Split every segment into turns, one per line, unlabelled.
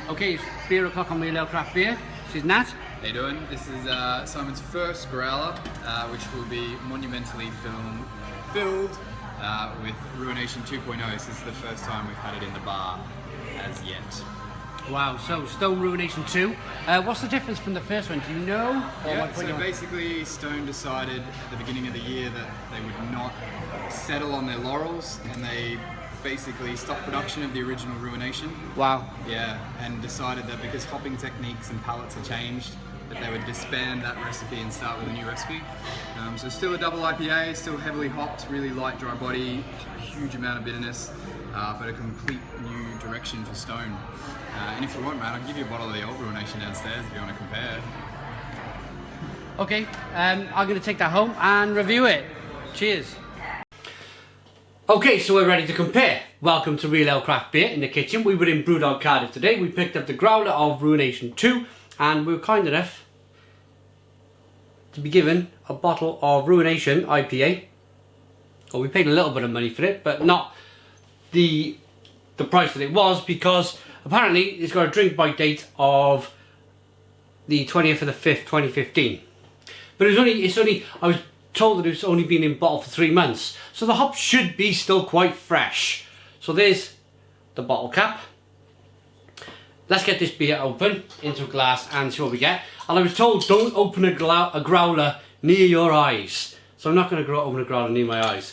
Okay, it's beer o'clock on Real Ale Craft Beer. This is Nat.
How you doing? This is Simon's first growler, which will be monumentally filled with Ruination 2.0. This is the first time we've had it in the bar as yet.
Wow, so Stone Ruination 2. What's the difference from the first one? Do you know?
So basically Stone decided at the beginning of the year that they would not settle on their laurels, and they basically stopped production of the original Ruination.
Wow.
Yeah, and decided that because hopping techniques and palates had changed, that they would disband that recipe and start with a new recipe. So still a double IPA, still heavily hopped, really light dry body, huge amount of bitterness, but a complete new direction for Stone. And if you want, man, I'll give you a bottle of the old Ruination downstairs if you want to compare.
Okay, I'm going to take that home and review it. Cheers. Okay, so we're ready to compare. Welcome to Real Ale Craft Beer in the kitchen. We were in Brewdog Cardiff today. We picked up the growler of Ruination 2 and we were kind enough to be given a bottle of Ruination IPA. Well, we paid a little bit of money for it, but not the price that it was, because apparently it's got a drink by date of the 20th of the 5th, 2015. But it's only, I was told that it's only been in bottle for 3 months. So the hops should be still quite fresh. So there's the bottle cap. Let's get this beer open into a glass and see what we get. And I was told don't open a growler near your eyes. So I'm not going to open a growler near my eyes.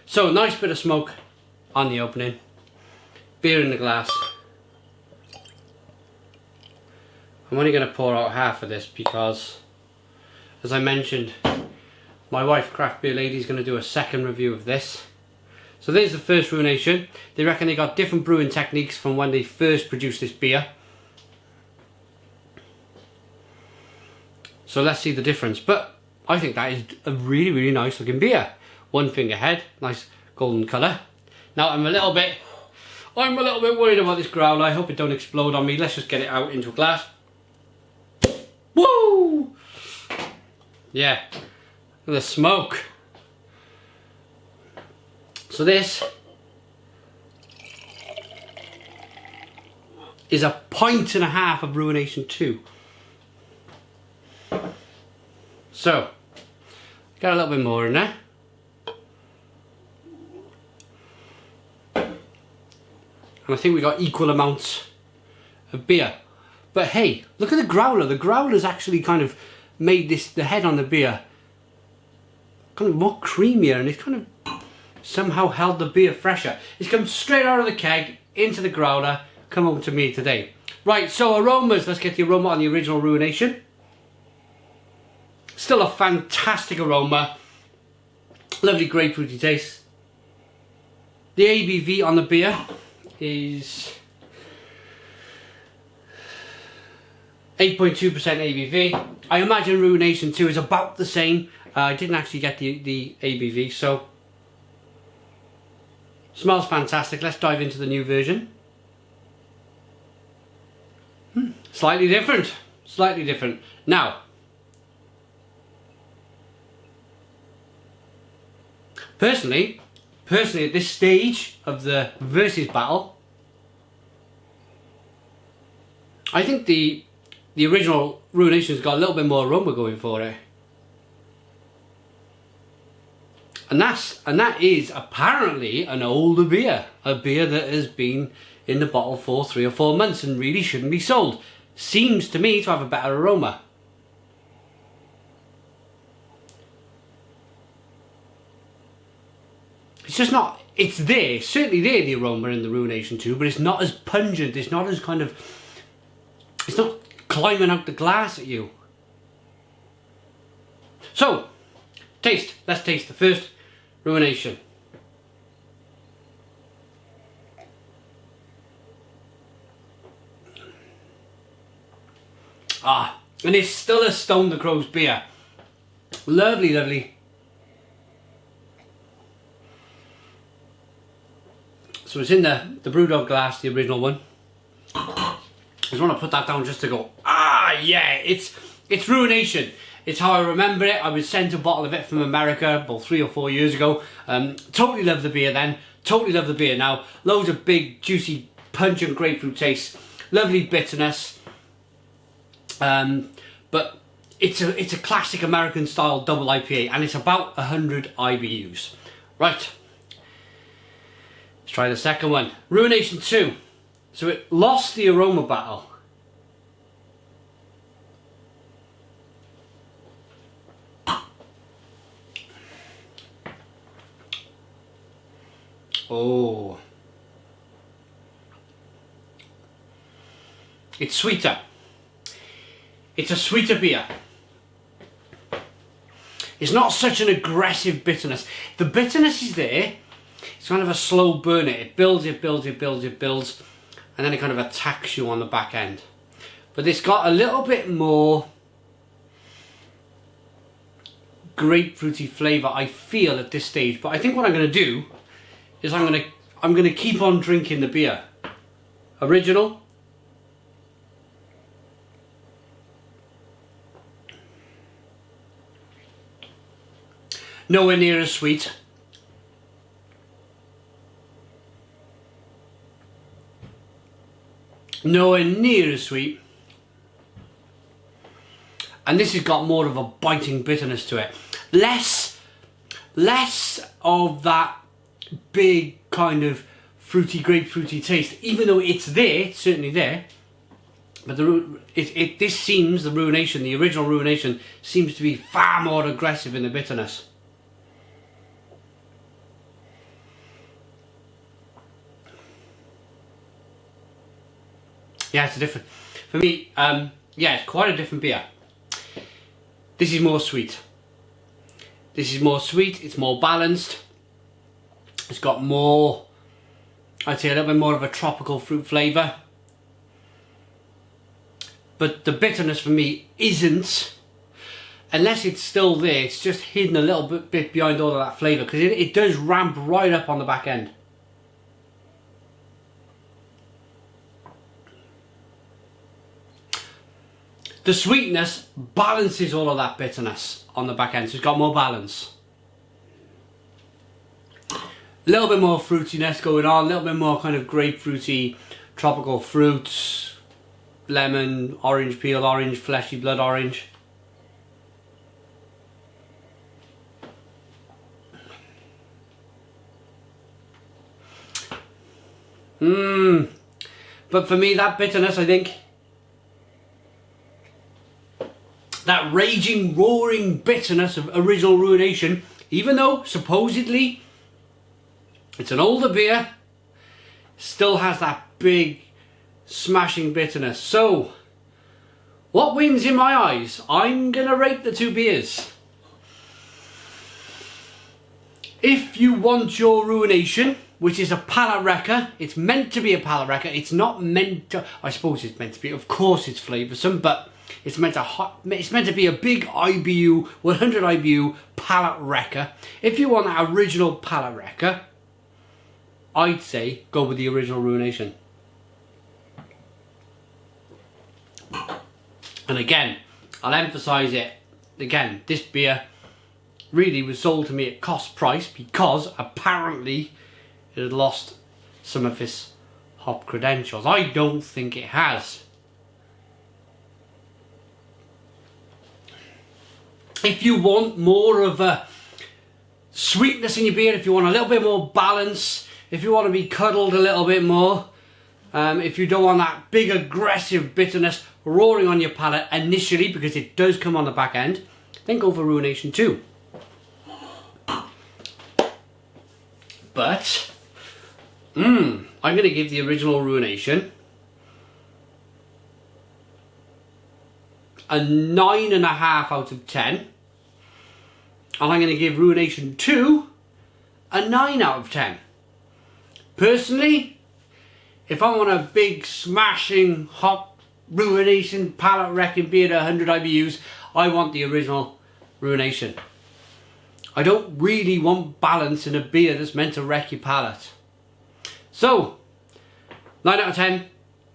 So nice bit of smoke on the opening. Beer in the glass. I'm only going to pour out half of this because, as I mentioned, my wife, Craft Beer Lady, is going to do a second review of this. So there's the first Ruination. They reckon they got different brewing techniques from when they first produced this beer. So let's see the difference. But I think that is a really, really nice looking beer. One finger head, nice golden colour. Now I'm a little bit worried about this growler. I hope it don't explode on me. Let's just get it out into a glass. Woo! Yeah, and the smoke. So this is a 1.5 pints of Ruination 2. So, got a little bit more in there. And I think we got equal amounts of beer. But hey, look at the growler. The growler's actually kind of made the head on the beer kind of more creamier, and it's kind of somehow held the beer fresher. It's come straight out of the keg into the growler, come home to me today. Right, so aromas. Let's get the aroma on the original Ruination. Still a fantastic aroma. Lovely grapefruity taste. The ABV on the beer is 8.2% ABV. I imagine Ruination 2 is about the same. I didn't actually get the ABV, so smells fantastic. Let's dive into the new version. Slightly different. Slightly different. Now, personally at this stage of the versus battle, I think the original Ruination's got a little bit more aroma going for it. And that is apparently an older beer. A beer that has been in the bottle for 3 or 4 months and really shouldn't be sold. Seems to me to have a better aroma. It's just not, it's there, certainly there, the aroma in the Ruination 2, but it's not as pungent, it's not as kind of, it's not climbing out the glass at you. So, taste. Let's taste the first Ruination. And it's still a Stone the Crow's beer. Lovely, lovely. So it's in the Brewdog glass, the original one. I just want to put that down just to go, yeah, it's Ruination. It's how I remember it. I was sent a bottle of it from America about 3 or 4 years ago. Totally loved the beer then. Totally love the beer now. Loads of big, juicy, pungent grapefruit taste. Lovely bitterness. But it's a classic American style double IPA, and it's about 100 IBUs. Right. Let's try the second one. Ruination 2. So it lost the aroma battle. Oh. It's sweeter. It's a sweeter beer. It's not such an aggressive bitterness. The bitterness is there. It's kind of a slow burner. It builds, it builds, it builds, it builds, and then it kind of attacks you on the back end. But it's got a little bit more grapefruity flavour, I feel, at this stage. But I think what I'm going to do is I'm going to keep on drinking the beer. Original. Nowhere near as sweet. Nowhere near as sweet. And this has got more of a biting bitterness to it. Less of that big kind of fruity, grapefruity taste. Even though it's there, it's certainly there. But this seems, the Ruination, the original Ruination, seems to be far more aggressive in the bitterness. Yeah, it's a different, for me, yeah, it's quite a different beer. This is more sweet. This is more sweet, it's more balanced. It's got more, I'd say a little bit more of a tropical fruit flavour. But the bitterness for me isn't, unless it's still there, it's just hidden a little bit behind all of that flavour, because it does ramp right up on the back end. The sweetness balances all of that bitterness on the back end, so it's got more balance. A little bit more fruitiness going on, a little bit more kind of grapefruity, tropical fruits, lemon, orange peel orange, fleshy blood orange. But for me, that bitterness, I think, that raging, roaring bitterness of original Ruination, even though supposedly it's an older beer, still has that big smashing bitterness. So what wins in my eyes? I'm gonna rate the two beers. If you want your Ruination, which is a palate wrecker, it's meant to be a palate wrecker. It's not meant to, I suppose it's meant to be, of course it's flavoursome, but it's meant to be a big IBU, 100 IBU palate wrecker. If you want that original palate wrecker, I'd say go with the original Ruination. And again, I'll emphasise it again, this beer really was sold to me at cost price because apparently it had lost some of its hop credentials. I don't think it has. If you want more of a sweetness in your beer, if you want a little bit more balance, if you want to be cuddled a little bit more, if you don't want that big aggressive bitterness roaring on your palate initially, because it does come on the back end, then go for Ruination 2. But I'm going to give the original Ruination a 9.5 out of 10, and I'm going to give Ruination 2 a 9 out of 10. Personally, if I want a big smashing hop Ruination palate wrecking beer at 100 IBUs, I want the original Ruination. I don't really want balance in a beer that's meant to wreck your palate. So 9 out of 10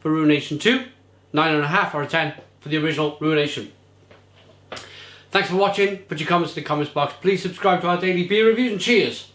for Ruination 2, 9.5 out of 10 for the original Ruination. Thanks for watching. Put your comments in the comments box. Please subscribe to our daily beer reviews and cheers.